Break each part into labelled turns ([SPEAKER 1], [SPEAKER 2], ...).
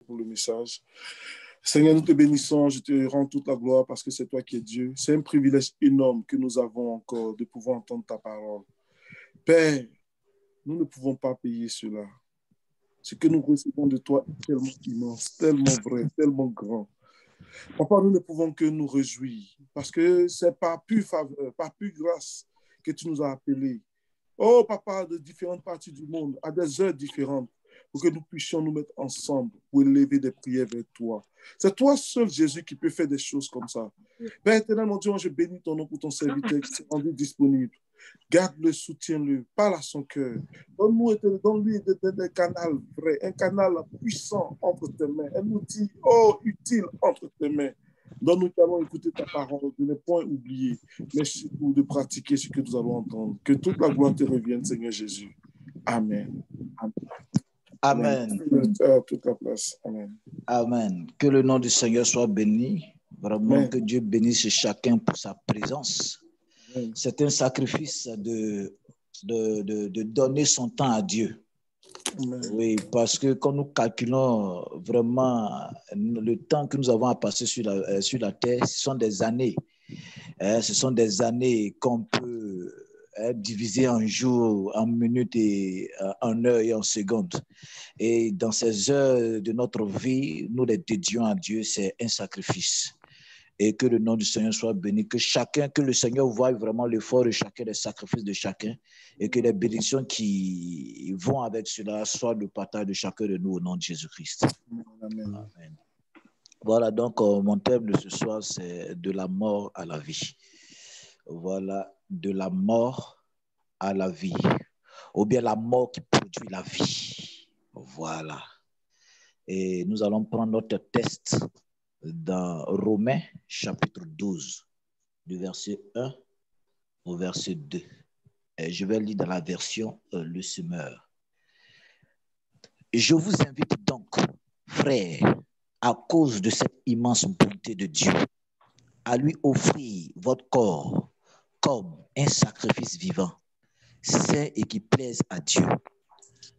[SPEAKER 1] pour le message. Seigneur, nous te bénissons, je te rends toute la gloire parce que c'est toi qui es Dieu. C'est un privilège énorme que nous avons encore de pouvoir entendre ta parole. Père, nous ne pouvons pas payer cela. Ce que nous recevons de toi est tellement immense, tellement vrai, tellement grand. Papa, nous ne pouvons que nous réjouir parce que c'est par pure faveur, par pure grâce que tu nous as appelés. Oh, Papa, de différentes parties du monde, à des heures différentes, pour que nous puissions nous mettre ensemble pour élever des prières vers toi. C'est toi seul, Jésus, qui peut faire des choses comme ça. Père éternel, mon Dieu, moi, je bénis ton nom pour ton serviteur qui s'est rendu disponible. Garde-le, soutiens-le, parle à son cœur. Donne-lui des canaux vrais, un canal puissant entre tes mains, un outil utile entre tes mains. Donne-nous qu'allons écouter ta parole, de ne point oublier, mais surtout de pratiquer ce que nous allons entendre. Que toute la gloire te revienne, Seigneur Jésus. Amen.
[SPEAKER 2] Amen.
[SPEAKER 1] Toute la place. Amen.
[SPEAKER 2] Amen. Que le nom du Seigneur soit béni. Vraiment,
[SPEAKER 1] Amen.
[SPEAKER 2] que Dieu bénisse chacun pour sa présence.
[SPEAKER 1] Amen.
[SPEAKER 2] C'est un sacrifice de donner son temps à Dieu.
[SPEAKER 1] Amen.
[SPEAKER 2] Oui, parce que quand nous calculons vraiment le temps que nous avons à passer sur la terre, ce sont des années. Ce sont des années qu'on peut diviser en jours, en minutes, et en heures et en secondes. Et dans ces heures de notre vie, nous les dédions à Dieu, c'est un sacrifice. Et que le nom du Seigneur soit béni, que le Seigneur voie vraiment l'effort de chacun, les sacrifices de chacun, et que les bénédictions qui vont avec cela soient le partage de chacun de nous au nom de Jésus-Christ.
[SPEAKER 1] Amen.
[SPEAKER 2] Amen. Voilà, donc mon thème de ce soir, c'est de la mort à la vie. Voilà, de la mort à la vie, ou bien la mort qui produit la vie. Voilà. Et nous allons prendre notre texte dans Romains chapitre 12, du verset 1 au verset 2. Et je vais lire dans la version Le Semeur. Je vous invite donc, frères, à cause de cette immense bonté de Dieu, à lui offrir votre corps comme un sacrifice vivant, saint et qui plaise à Dieu.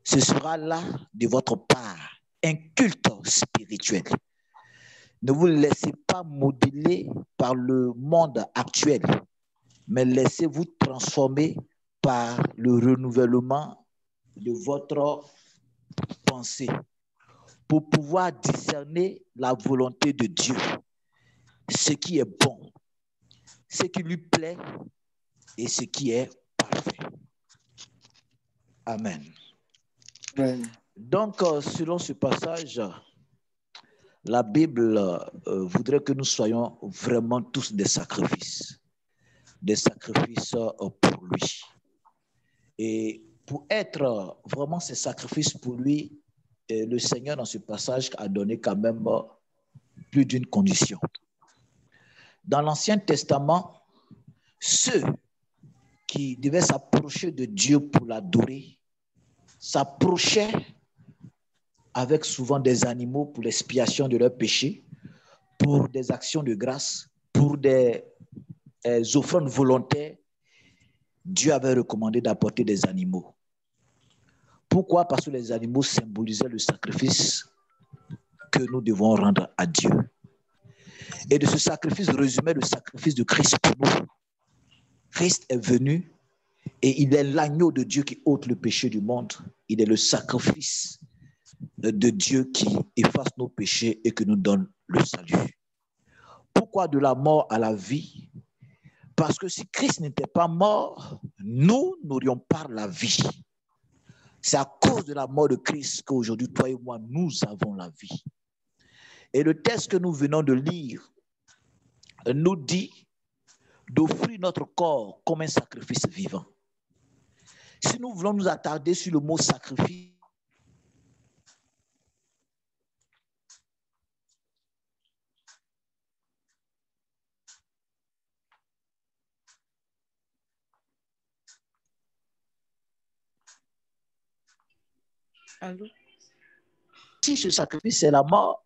[SPEAKER 2] Ce sera là de votre part un culte spirituel. Ne vous laissez pas modeler par le monde actuel, mais laissez-vous transformer par le renouvellement de votre pensée pour pouvoir discerner la volonté de Dieu, ce qui est bon, ce qui lui plaît et ce qui est parfait. Amen.
[SPEAKER 1] Amen.
[SPEAKER 2] Donc, selon ce passage, la Bible voudrait que nous soyons vraiment tous des sacrifices pour lui. Et pour être vraiment ces sacrifices pour lui, le Seigneur dans ce passage a donné quand même plus d'une condition. Dans l'Ancien Testament, ceux qui devaient s'approcher de Dieu pour l'adorer s'approchaient avec souvent des animaux pour l'expiation de leurs péchés, pour des actions de grâce, pour des offrandes volontaires. Dieu avait recommandé d'apporter des animaux. Pourquoi? Parce que les animaux symbolisaient le sacrifice que nous devons rendre à Dieu. Et de ce sacrifice résumait le sacrifice de Christ pour nous. Christ est venu et il est l'agneau de Dieu qui ôte le péché du monde. Il est le sacrifice de Dieu qui efface nos péchés et qui nous donne le salut. Pourquoi de la mort à la vie? Parce que si Christ n'était pas mort, nous n'aurions pas la vie. C'est à cause de la mort de Christ qu'aujourd'hui, toi et moi, nous avons la vie. Et le texte que nous venons de lire nous dit d'offrir notre corps comme un sacrifice vivant. Si nous voulons nous attarder sur le mot sacrifice,
[SPEAKER 3] Allô?
[SPEAKER 2] si ce sacrifice c'est la mort,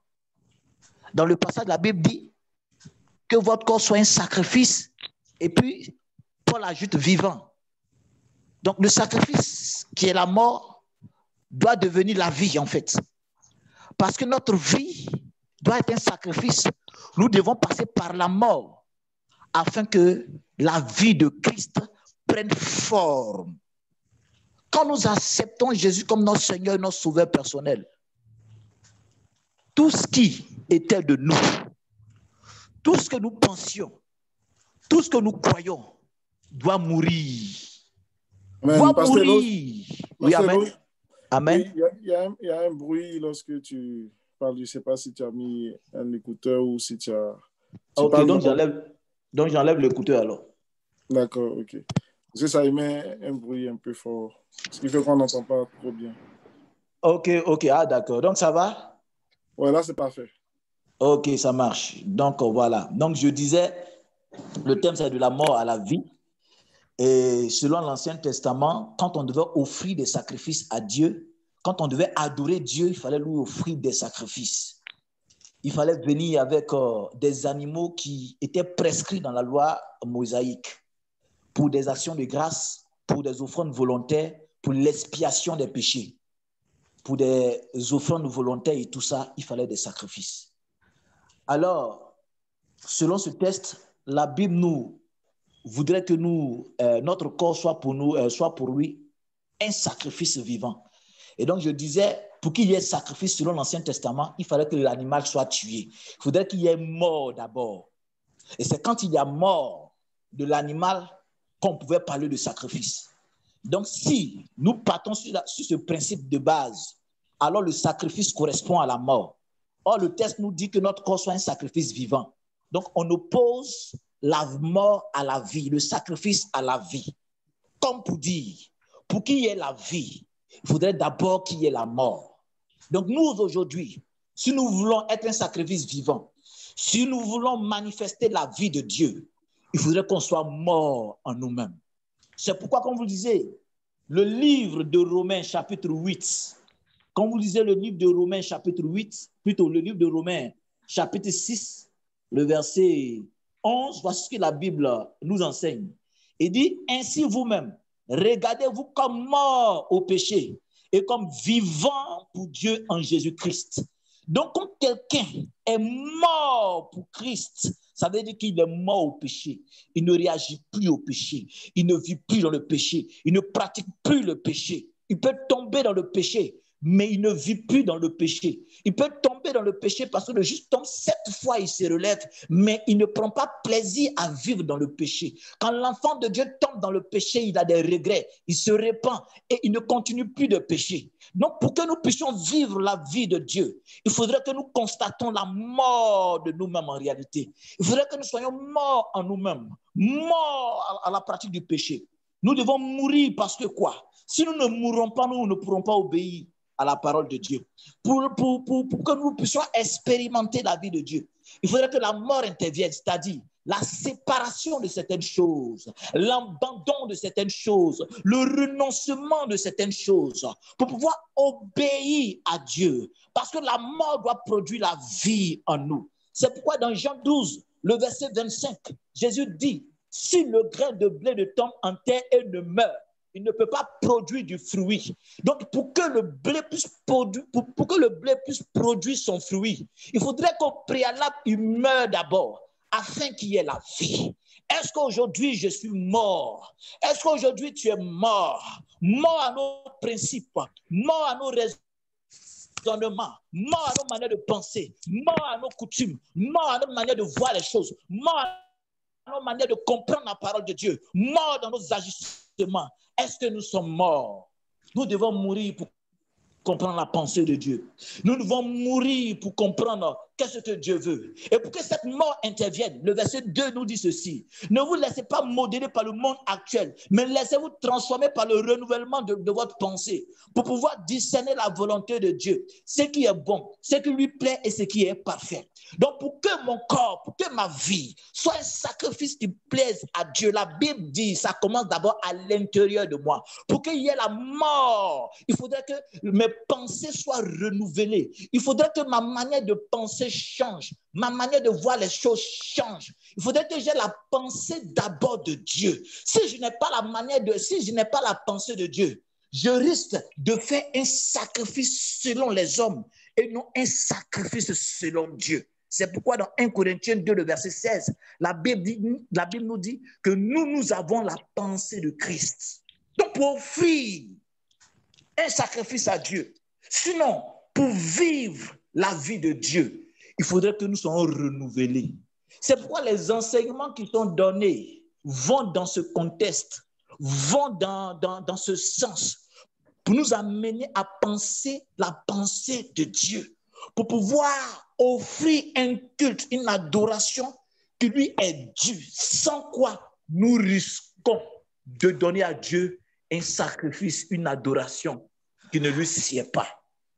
[SPEAKER 2] dans le passage la Bible dit que votre corps soit un sacrifice, et puis Paul ajoute vivant. Donc le sacrifice qui est la mort doit devenir la vie en fait. Parce que notre vie doit être un sacrifice. Nous devons passer par la mort afin que la vie de Christ prenne forme. Quand nous acceptons Jésus comme notre Seigneur et notre Sauveur personnel, tout ce qui était de nous, tout ce que nous pensions, tout ce que nous croyons doit mourir.
[SPEAKER 1] Amen.
[SPEAKER 2] Doit
[SPEAKER 1] Pasteur
[SPEAKER 2] mourir. Oui,
[SPEAKER 1] Pasteur
[SPEAKER 2] amen.
[SPEAKER 1] Louis,
[SPEAKER 2] Amen.
[SPEAKER 1] oui, il y a un bruit lorsque tu parles. Je ne sais pas si tu as mis un écouteur ou si tu as...
[SPEAKER 2] Ok, donc j'enlève l'écouteur alors.
[SPEAKER 1] D'accord, ok. Parce que ça émet un bruit un peu fort. Ce qui fait qu'on n'entend pas trop bien.
[SPEAKER 2] Ok, ah d'accord. Donc ça va?
[SPEAKER 1] Ouais, là c'est parfait.
[SPEAKER 2] Ok, ça marche. Donc voilà. Donc je disais, le thème c'est de la mort à la vie. Et selon l'Ancien Testament, quand on devait offrir des sacrifices à Dieu, quand on devait adorer Dieu, il fallait lui offrir des sacrifices. Il fallait venir avec des animaux qui étaient prescrits dans la loi mosaïque pour des actions de grâce, pour des offrandes volontaires, pour l'expiation des péchés. Pour des offrandes volontaires et tout ça, il fallait des sacrifices. Alors, selon ce texte, la Bible nous voudrait que notre corps soit pour lui un sacrifice vivant. Et donc, je disais, pour qu'il y ait sacrifice selon l'Ancien Testament, il fallait que l'animal soit tué. Il faudrait qu'il y ait mort d'abord. Et c'est quand il y a mort de l'animal qu'on pouvait parler de sacrifice. Donc, si nous partons sur ce principe de base, alors le sacrifice correspond à la mort. Or, le texte nous dit que notre corps soit un sacrifice vivant. Donc, on oppose la mort à la vie, le sacrifice à la vie. Comme pour dire, pour qu'il y ait la vie, il faudrait d'abord qu'il y ait la mort. Donc, nous, aujourd'hui, si nous voulons être un sacrifice vivant, si nous voulons manifester la vie de Dieu, il faudrait qu'on soit mort en nous-mêmes. C'est pourquoi, comme vous le disiez, le livre de Romains chapitre 8, quand vous lisez le livre de Romains chapitre 8, plutôt le livre de Romains chapitre 6, le verset 11, voici ce que la Bible nous enseigne. Il dit, ainsi vous-même, regardez-vous comme mort au péché et comme vivant pour Dieu en Jésus-Christ. Donc, quand quelqu'un est mort pour Christ, ça veut dire qu'il est mort au péché. Il ne réagit plus au péché. Il ne vit plus dans le péché. Il ne pratique plus le péché. Il peut tomber dans le péché, mais il ne vit plus dans le péché. Il peut tomber dans le péché parce que le juste tombe 7 fois, il se relève, mais il ne prend pas plaisir à vivre dans le péché. Quand l'enfant de Dieu tombe dans le péché, il a des regrets, il se répand et il ne continue plus de pécher. Donc, pour que nous puissions vivre la vie de Dieu, il faudrait que nous constatons la mort de nous-mêmes en réalité. Il faudrait que nous soyons morts en nous-mêmes, morts à la pratique du péché. Nous devons mourir parce que quoi? Si nous ne mourrons pas, nous ne pourrons pas obéir à la parole de Dieu. Pour que nous puissions expérimenter la vie de Dieu, il faudrait que la mort intervienne, c'est-à-dire la séparation de certaines choses, l'abandon de certaines choses, le renoncement de certaines choses, pour pouvoir obéir à Dieu. Parce que la mort doit produire la vie en nous. C'est pourquoi dans Jean 12, le verset 25, Jésus dit, si le grain de blé tombe en terre et ne meurt, il ne peut pas produire du fruit. Donc, pour que le blé puisse produire son fruit, il faudrait qu'au préalable, il meure d'abord, afin qu'il y ait la vie. Est-ce qu'aujourd'hui, je suis mort? Est-ce qu'aujourd'hui, tu es mort? Mort à nos principes, mort à nos raisonnements, mort à nos manières de penser, mort à nos coutumes, mort à nos manières de voir les choses, mort à nos manières de comprendre la parole de Dieu, mort dans nos agissements. Est-ce que nous sommes morts? Nous devons mourir pour comprendre la pensée de Dieu. Nous devons mourir pour comprendre qu'est-ce que Dieu veut. Et pour que cette mort intervienne, le verset 2 nous dit ceci. Ne vous laissez pas modeler par le monde actuel, mais laissez-vous transformer par le renouvellement de votre pensée pour pouvoir discerner la volonté de Dieu, ce qui est bon, ce qui lui plaît et ce qui est parfait. Donc, pour que mon corps, pour que ma vie soit un sacrifice qui plaise à Dieu, la Bible dit, ça commence d'abord à l'intérieur de moi. Pour qu'il y ait la mort, il faudrait que mes pensées soient renouvelées. Il faudrait que ma manière de penser change. Ma manière de voir les choses change. Il faudrait que j'ai la pensée d'abord de Dieu. Si je n'ai pas la pensée de Dieu, je risque de faire un sacrifice selon les hommes et non un sacrifice selon Dieu. C'est pourquoi dans 1 Corinthiens 2, le verset 16, la Bible nous dit que nous avons la pensée de Christ. Donc pour offrir un sacrifice à Dieu, sinon pour vivre la vie de Dieu, il faudrait que nous soyons renouvelés. C'est pourquoi les enseignements qui sont donnés vont dans ce contexte, vont dans ce sens, pour nous amener à penser la pensée de Dieu, pour pouvoir offrir un culte, une adoration qui lui est due, sans quoi nous risquons de donner à Dieu un sacrifice, une adoration qui ne lui sied pas.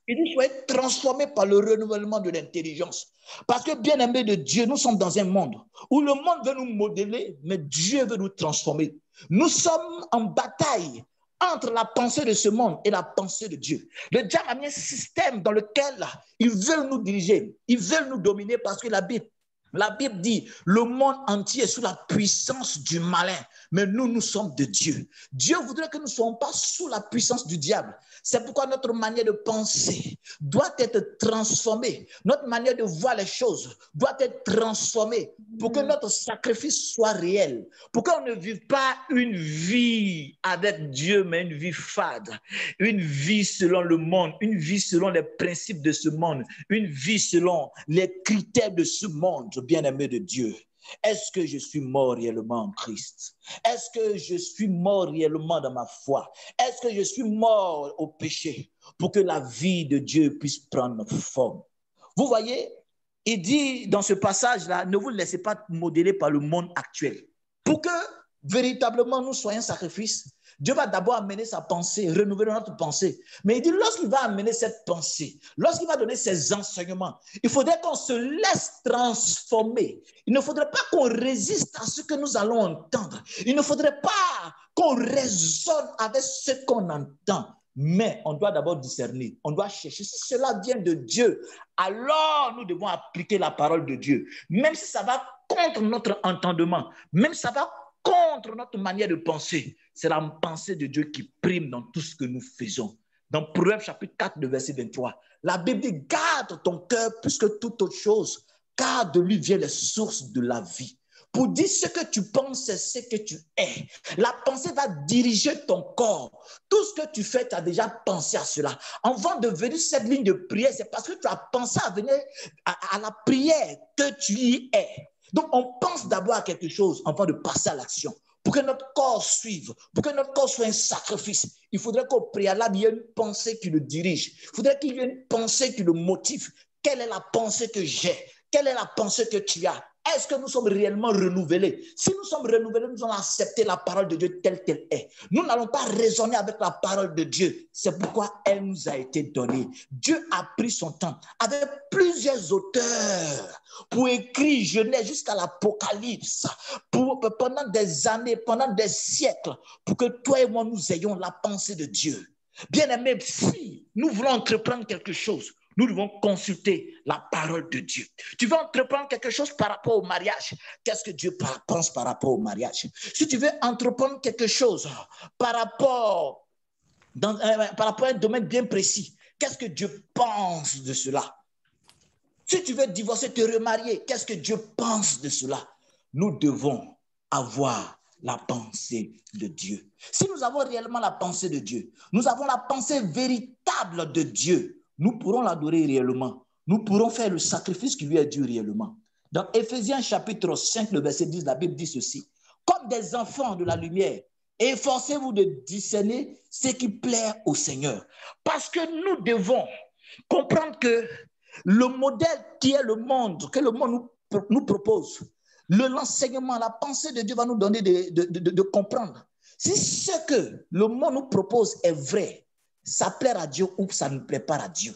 [SPEAKER 2] Il nous faut être transformés par le renouvellement de l'intelligence. Parce que, bien aimés de Dieu, nous sommes dans un monde où le monde veut nous modeler, mais Dieu veut nous transformer. Nous sommes en bataille entre la pensée de ce monde et la pensée de Dieu. Le diable a mis un système dans lequel ils veulent nous diriger, ils veulent nous dominer parce que la Bible dit, le monde entier est sous la puissance du malin, mais nous sommes de Dieu. Dieu voudrait que nous ne soyons pas sous la puissance du diable. C'est pourquoi notre manière de penser doit être transformée. Notre manière de voir les choses doit être transformée pour que notre sacrifice soit réel. Pour qu'on ne vive pas une vie avec Dieu, mais une vie fade. Une vie selon le monde, une vie selon les principes de ce monde, une vie selon les critères de ce monde, bien-aimé de Dieu. Est-ce que je suis mort réellement en Christ? Est-ce que je suis mort réellement dans ma foi? Est-ce que je suis mort au péché pour que la vie de Dieu puisse prendre forme? Vous voyez, il dit dans ce passage-là, ne vous laissez pas modeler par le monde actuel. Pour que véritablement nous soyons sacrifices, Dieu va d'abord amener sa pensée, renouveler notre pensée. Mais il dit, lorsqu'il va amener cette pensée, lorsqu'il va donner ses enseignements, il faudrait qu'on se laisse transformer. Il ne faudrait pas qu'on résiste à ce que nous allons entendre. Il ne faudrait pas qu'on raisonne avec ce qu'on entend. Mais on doit d'abord discerner, on doit chercher. Si cela vient de Dieu, alors nous devons appliquer la parole de Dieu. Même si ça va contre notre entendement, même si ça va contre notre manière de penser, c'est la pensée de Dieu qui prime dans tout ce que nous faisons. Dans Proverbes chapitre 4, le verset 23, la Bible dit, garde ton cœur plus que toute autre chose, car de lui viennent les sources de la vie. Pour dire ce que tu penses, c'est ce que tu es. La pensée va diriger ton corps. Tout ce que tu fais, tu as déjà pensé à cela. Avant de venir cette ligne de prière, c'est parce que tu as pensé à venir à la prière que tu y es. Donc, on pense d'abord à quelque chose avant de passer à l'action. Pour que notre corps suive, pour que notre corps soit un sacrifice, il faudrait qu'au préalable, il y ait une pensée qui le dirige. Il faudrait qu'il y ait une pensée qui le motive. Quelle est la pensée que j'ai? Quelle est la pensée que tu as? Est-ce que nous sommes réellement renouvelés? Si nous sommes renouvelés, nous allons accepter la parole de Dieu telle qu'elle est. Nous n'allons pas raisonner avec la parole de Dieu. C'est pourquoi elle nous a été donnée. Dieu a pris son temps avec plusieurs auteurs pour écrire Genèse jusqu'à l'Apocalypse, pendant des années, pendant des siècles, pour que toi et moi, nous ayons la pensée de Dieu. Bien-aimés, si nous voulons entreprendre quelque chose, nous devons consulter la parole de Dieu. Tu veux entreprendre quelque chose par rapport au mariage. Qu'est-ce que Dieu pense par rapport au mariage? Si tu veux entreprendre quelque chose par rapport à un domaine bien précis, qu'est-ce que Dieu pense de cela? Si tu veux divorcer, te remarier, qu'est-ce que Dieu pense de cela? Nous devons avoir la pensée de Dieu. Si nous avons réellement la pensée de Dieu, nous avons la pensée véritable de Dieu, nous pourrons l'adorer réellement. Nous pourrons faire le sacrifice qui lui est dû réellement. Dans Éphésiens chapitre 5, le verset 10, la Bible dit ceci. Comme des enfants de la lumière, efforcez-vous de discerner ce qui plaît au Seigneur. Parce que nous devons comprendre que le modèle qui est le monde, que le monde nous propose, l'enseignement, la pensée de Dieu va nous donner de comprendre. Si ce que le monde nous propose est vrai, ça plaît à Dieu ou ça ne plaît pas à Dieu.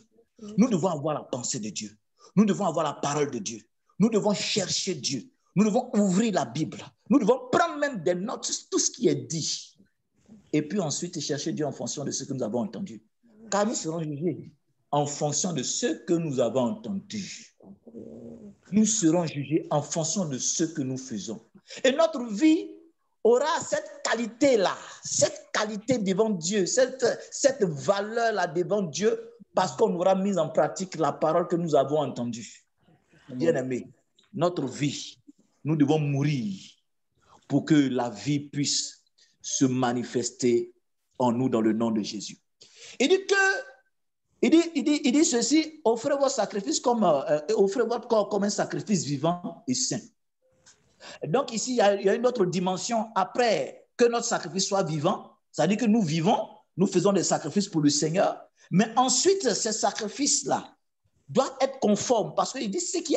[SPEAKER 2] Nous devons avoir la pensée de Dieu. Nous devons avoir la parole de Dieu. Nous devons chercher Dieu. Nous devons ouvrir la Bible. Nous devons prendre même des notes, tout ce qui est dit. Et puis ensuite chercher Dieu en fonction de ce que nous avons entendu. Car nous serons jugés en fonction de ce que nous avons entendu. Nous serons jugés en fonction de ce que nous faisons. Et notre vie aura cette qualité-là, cette qualité devant Dieu, cette valeur-là devant Dieu, parce qu'on aura mis en pratique la parole que nous avons entendue. Bien-aimés, notre vie, nous devons mourir pour que la vie puisse se manifester en nous dans le nom de Jésus. Il dit ceci, offrez votre sacrifice offrez votre corps comme un sacrifice vivant et saint. Donc ici, il y a une autre dimension après que notre sacrifice soit vivant, c'est-à-dire que nous vivons, nous faisons des sacrifices pour le Seigneur, mais ensuite, ces sacrifices-là doivent être conformes, parce qu'il dit, ce qui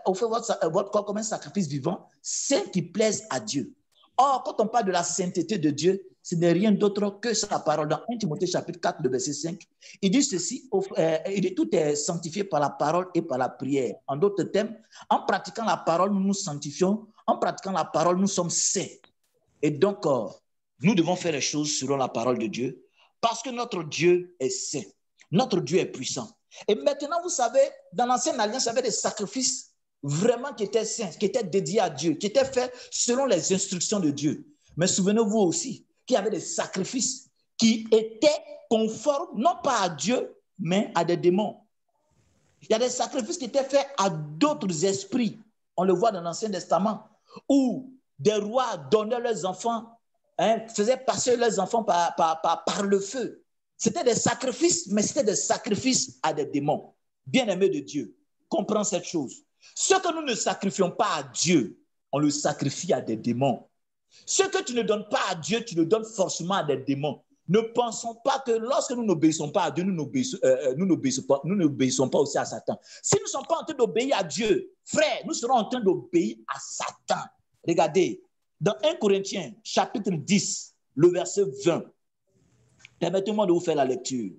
[SPEAKER 2] offre votre corps comme un sacrifice vivant, saint qui plaise à Dieu. Or, quand on parle de la sainteté de Dieu, ce n'est rien d'autre que sa parole. Dans 1 Timothée chapitre 4, le verset 5, il dit ceci, il dit tout est sanctifié par la parole et par la prière. En d'autres termes, en pratiquant la parole, nous nous sanctifions. En pratiquant la parole, nous sommes saints. Et donc, nous devons faire les choses selon la parole de Dieu, parce que notre Dieu est saint. Notre Dieu est puissant. Et maintenant, vous savez, dans l'ancienne alliance, il y avait des sacrifices vraiment qui étaient saints, qui étaient dédiés à Dieu, qui étaient faits selon les instructions de Dieu. Mais souvenez-vous aussi qu'il y avait des sacrifices qui étaient conformes, non pas à Dieu, mais à des démons. Il y a des sacrifices qui étaient faits à d'autres esprits. On le voit dans l'Ancien Testament, où des rois donnaient leurs enfants, faisaient passer leurs enfants par le feu. C'était des sacrifices, mais c'était des sacrifices à des démons. Bien-aimés de Dieu, comprends cette chose. Ce que nous ne sacrifions pas à Dieu, on le sacrifie à des démons. Ce que tu ne donnes pas à Dieu, tu le donnes forcément à des démons. Ne pensons pas que lorsque nous n'obéissons pas à Dieu, nous n'obéissons pas aussi à Satan. Si nous ne sommes pas en train d'obéir à Dieu, frère, nous serons en train d'obéir à Satan. Regardez, dans 1 Corinthiens, chapitre 10, le verset 20, permettez-moi de vous faire la lecture.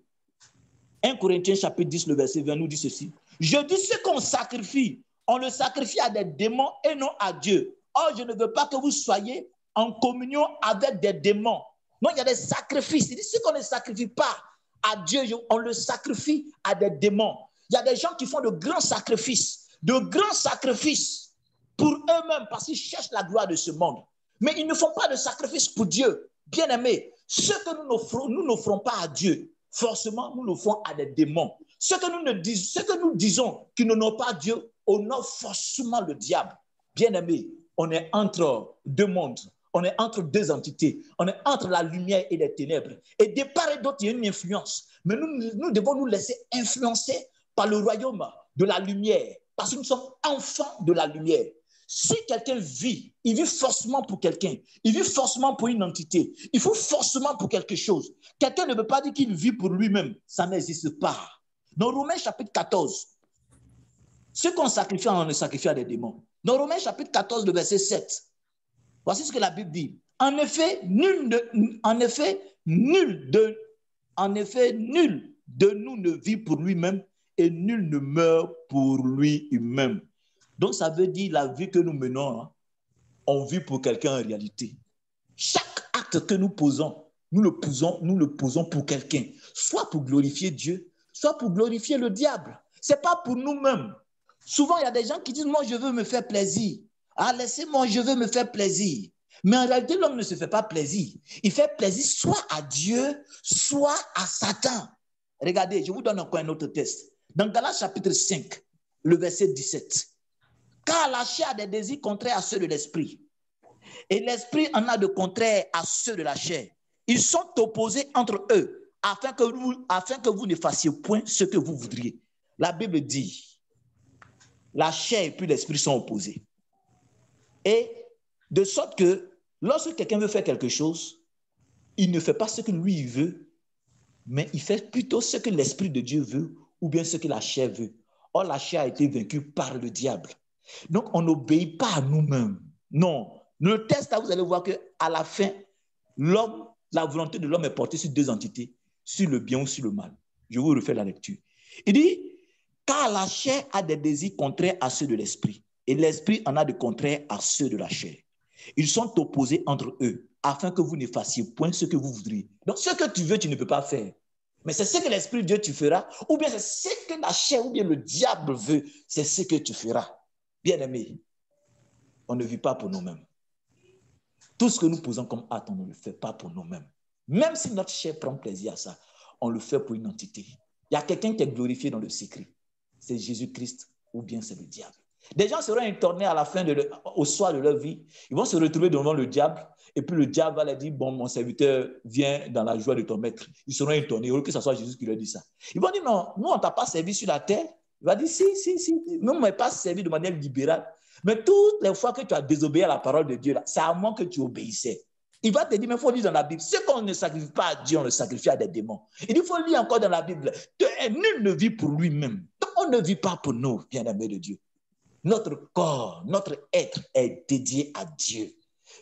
[SPEAKER 2] 1 Corinthiens, chapitre 10, le verset 20 nous dit ceci. Je dis ce qu'on sacrifie, on le sacrifie à des démons et non à Dieu. Or, je ne veux pas que vous soyez en communion avec des démons. Non, il y a des sacrifices. Il dit ce qu'on ne sacrifie pas à Dieu, on le sacrifie à des démons. Il y a des gens qui font de grands sacrifices pour eux-mêmes parce qu'ils cherchent la gloire de ce monde. Mais ils ne font pas de sacrifice pour Dieu. Bien-aimés, ce que nous n'offrons pas à Dieu, forcément, nous l'offrons à des démons. Ce que nous disons qui n'honorent pas Dieu, honore forcément le diable. Bien-aimés, on est entre deux mondes. On est entre deux entités. On est entre la lumière et les ténèbres. Et de part et d'autre, il y a une influence. Mais nous devons nous laisser influencer par le royaume de la lumière. Parce que nous sommes enfants de la lumière. Si quelqu'un vit, il vit forcément pour quelqu'un. Il vit forcément pour une entité. Il faut forcément pour quelque chose. Quelqu'un ne peut pas dire qu'il vit pour lui-même. Ça n'existe pas. Dans Romains chapitre 14, ce qu'on sacrifie, on le sacrifie à des démons. Dans Romains chapitre 14, le verset 7, voici ce que la Bible dit. En effet, nul de nous ne vit pour lui-même et nul ne meurt pour lui-même. Donc, ça veut dire la vie que nous menons, on vit pour quelqu'un en réalité. Chaque acte que nous posons, nous le posons pour quelqu'un, soit pour glorifier Dieu, soit pour glorifier le diable. Ce n'est pas pour nous-mêmes. Souvent, il y a des gens qui disent, moi, je veux me faire plaisir. Ah, laissez-moi, je veux me faire plaisir. Mais en réalité, l'homme ne se fait pas plaisir. Il fait plaisir soit à Dieu, soit à Satan. Regardez, je vous donne encore un autre test. Dans Galates chapitre 5, le verset 17. Car la chair a des désirs contraires à ceux de l'esprit. Et l'esprit en a de contraires à ceux de la chair. Ils sont opposés entre eux, afin que vous ne fassiez point ce que vous voudriez. La Bible dit, la chair et puis l'esprit sont opposés. Et de sorte que lorsque quelqu'un veut faire quelque chose, il ne fait pas ce que lui veut, mais il fait plutôt ce que l'Esprit de Dieu veut ou bien ce que la chair veut. Or, la chair a été vaincue par le diable. Donc, on n'obéit pas à nous-mêmes. Non. Le test, là, vous allez voir qu'à la fin, la volonté de l'homme est portée sur deux entités, sur le bien ou sur le mal. Je vous refais la lecture. Il dit, car la chair a des désirs contraires à ceux de l'esprit, et l'esprit en a de contraires à ceux de la chair. Ils sont opposés entre eux, afin que vous ne fassiez point ce que vous voudriez. Donc, ce que tu veux, tu ne peux pas faire. Mais c'est ce que l'Esprit de Dieu tu feras, ou bien c'est ce que la chair ou bien le diable veut, c'est ce que tu feras. Bien-aimé, on ne vit pas pour nous-mêmes. Tout ce que nous posons comme acte, on ne le fait pas pour nous-mêmes. Même si notre chair prend plaisir à ça, on le fait pour une entité. Il y a quelqu'un qui est glorifié dans le secret. C'est Jésus-Christ ou bien c'est le diable. Des gens seront étonnés à la fin, au soir de leur vie. Ils vont se retrouver devant le diable et puis le diable va leur dire, bon, mon serviteur, viens dans la joie de ton maître. Ils seront étonnés, au lieu que ce soit Jésus qui leur dit ça. Ils vont dire, non, nous, on ne t'a pas servi sur la terre. Il va dire, si. Nous, on ne m'a pas servi de manière libérale. Mais toutes les fois que tu as désobéi à la parole de Dieu, c'est à moi que tu obéissais. Il va te dire, mais il faut lire dans la Bible. Ce qu'on ne sacrifie pas à Dieu, on le sacrifie à des démons. Il dit, il faut lire encore dans la Bible. Nul ne vit pour lui-même. Donc, on ne vit pas pour nous, bien-aimés de Dieu. Notre corps, notre être est dédié à Dieu.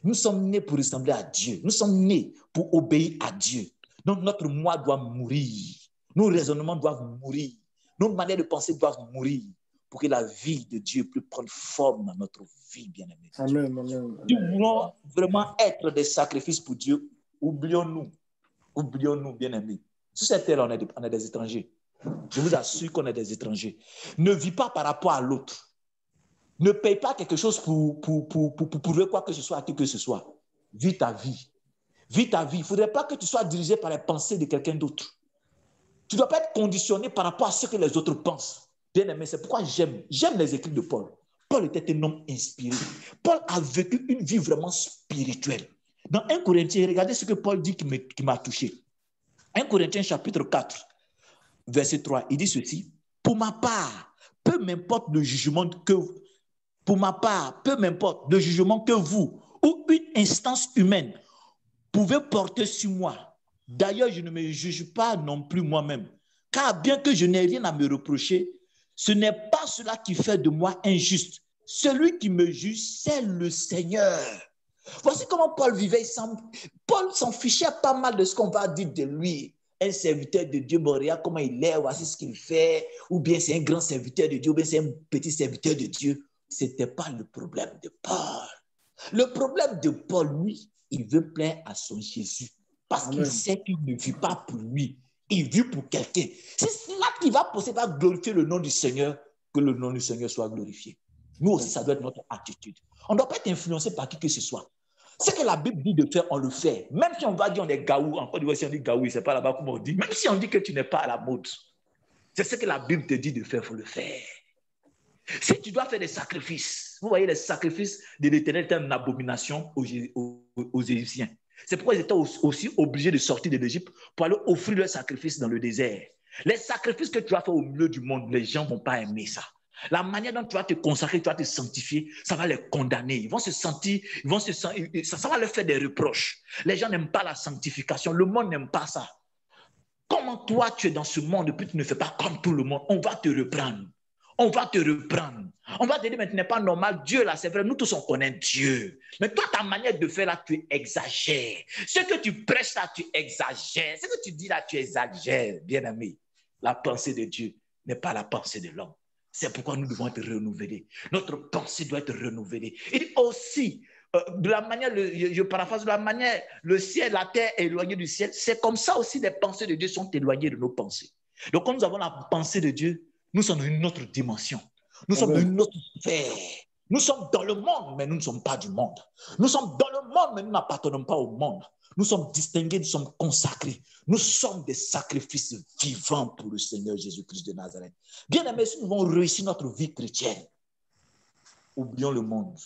[SPEAKER 2] Nous sommes nés pour ressembler à Dieu. Nous sommes nés pour obéir à Dieu. Donc, notre moi doit mourir. Nos raisonnements doivent mourir. Nos manières de penser doivent mourir pour que la vie de Dieu puisse prendre forme dans notre vie, bien-aimés.
[SPEAKER 1] Amen, amen.
[SPEAKER 2] Si nous voulons vraiment être des sacrifices pour Dieu, oublions-nous, bien-aimés. Sur cette terre, on est des étrangers. Je vous assure qu'on est des étrangers. Ne vis pas par rapport à l'autre. Ne paye pas quelque chose pour prouver quoi que ce soit à qui que ce soit. Vis ta vie. Vis ta vie. Il ne faudrait pas que tu sois dirigé par les pensées de quelqu'un d'autre. Tu ne dois pas être conditionné par rapport à ce que les autres pensent. Bien-aimé, c'est pourquoi j'aime les écrits de Paul. Paul était un homme inspiré. Paul a vécu une vie vraiment spirituelle. Dans 1 Corinthiens, regardez ce que Paul dit qui m'a touché. 1 Corinthiens chapitre 4, verset 3, il dit ceci. Pour ma part, peu m'importe le jugement que vous ou une instance humaine pouvez porter sur moi. D'ailleurs, je ne me juge pas non plus moi-même. Car bien que je n'ai rien à me reprocher, ce n'est pas cela qui fait de moi injuste. Celui qui me juge, c'est le Seigneur. Voici comment Paul vivait. Paul s'en fichait pas mal de ce qu'on va dire de lui. Un serviteur de Dieu, bon, regarde comment il est, voici ce qu'il fait, ou bien c'est un grand serviteur de Dieu, ou bien c'est un petit serviteur de Dieu. Ce n'était pas le problème de Paul. Le problème de Paul, lui, il veut plaire à son Jésus parce qu'il sait qu'il ne vit pas pour lui, il vit pour quelqu'un. C'est cela qui va procéder à glorifier le nom du Seigneur, que le nom du Seigneur soit glorifié. Nous aussi, ça doit être notre attitude. On ne doit pas être influencé par qui que ce soit. Ce que la Bible dit de faire, on le fait. Même si on va dire on est gaou, en Côte d'Ivoire, si on dit gaou, c'est pas là-bas comme on dit. Même si on dit que tu n'es pas à la mode, c'est ce que la Bible te dit de faire, il faut le faire. Si tu dois faire des sacrifices, vous voyez, les sacrifices de l'Éternel étaient une abomination aux Égyptiens. C'est pourquoi ils étaient aussi obligés de sortir de l'Égypte pour aller offrir leurs sacrifices dans le désert. Les sacrifices que tu vas faire au milieu du monde, les gens ne vont pas aimer ça. La manière dont tu vas te consacrer, tu vas te sanctifier, ça va les condamner. Ils vont se sentir, ça va leur faire des reproches. Les gens n'aiment pas la sanctification. Le monde n'aime pas ça. Comment toi, tu es dans ce monde et puis tu ne fais pas comme tout le monde, on va te reprendre. On va te reprendre. On va te dire, mais tu n'es pas normal. Dieu, là, c'est vrai, nous tous, on connaît Dieu. Mais toi, ta manière de faire, là, tu exagères. Ce que tu prêches, là, tu exagères. Ce que tu dis, là, tu exagères. Bien-aimé, la pensée de Dieu n'est pas la pensée de l'homme. C'est pourquoi nous devons être renouvelés. Notre pensée doit être renouvelée. Et aussi, de la manière, je paraphrase, de la manière, le ciel, la terre est éloignée du ciel. C'est comme ça aussi, les pensées de Dieu sont éloignées de nos pensées. Donc, quand nous avons la pensée de Dieu, nous sommes dans une autre dimension. Nous sommes dans une autre sphère. Nous sommes dans le monde, mais nous ne sommes pas du monde. Nous sommes dans le monde, mais nous n'appartenons pas au monde. Nous sommes distingués, nous sommes consacrés. Nous sommes des sacrifices vivants pour le Seigneur Jésus-Christ de Nazareth. Bien aimés, si nous voulons réussir notre vie chrétienne, oublions le monde.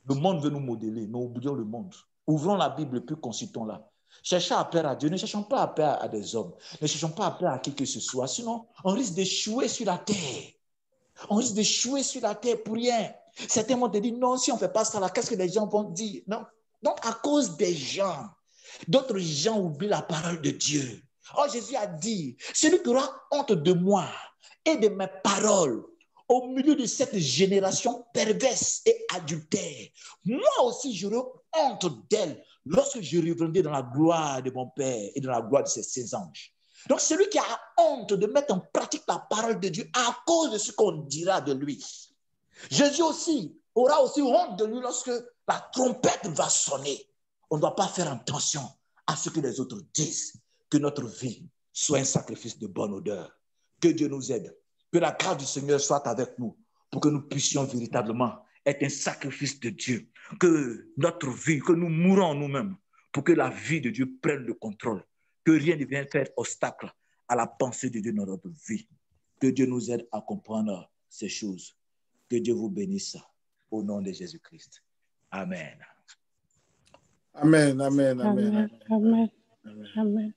[SPEAKER 2] Le monde veut nous modeler, mais oublions le monde. Ouvrons la Bible, puis consultons-la. Cherchons à plaire à Dieu, ne cherchons pas à plaire à des hommes, ne cherchons pas à plaire à qui que ce soit, sinon on risque d'échouer sur la terre. On risque d'échouer sur la terre pour rien. Certains vont te dire, non, si on ne fait pas ça, là, qu'est-ce que les gens vont dire? Non. Donc, à cause des gens, d'autres gens oublient la parole de Dieu. Oh, Jésus a dit, celui qui aura honte de moi et de mes paroles, au milieu de cette génération perverse et adultère, moi aussi j'aurai honte d'elle lorsque je reviendrai dans la gloire de mon Père et dans la gloire de ses saints anges. Donc celui qui a honte de mettre en pratique la parole de Dieu à cause de ce qu'on dira de lui, Jésus aussi aura aussi honte de lui lorsque la trompette va sonner. On ne doit pas faire attention à ce que les autres disent, que notre vie soit un sacrifice de bonne odeur. Que Dieu nous aide. Que la grâce du Seigneur soit avec nous pour que nous puissions véritablement être un sacrifice de Dieu. Que notre vie, que nous mourons nous-mêmes pour que la vie de Dieu prenne le contrôle. Que rien ne vienne faire obstacle à la pensée de Dieu dans notre vie. Que Dieu nous aide à comprendre ces choses. Que Dieu vous bénisse au nom de Jésus-Christ. Amen.
[SPEAKER 1] Amen, amen, amen.
[SPEAKER 3] Amen. Amen. Amen.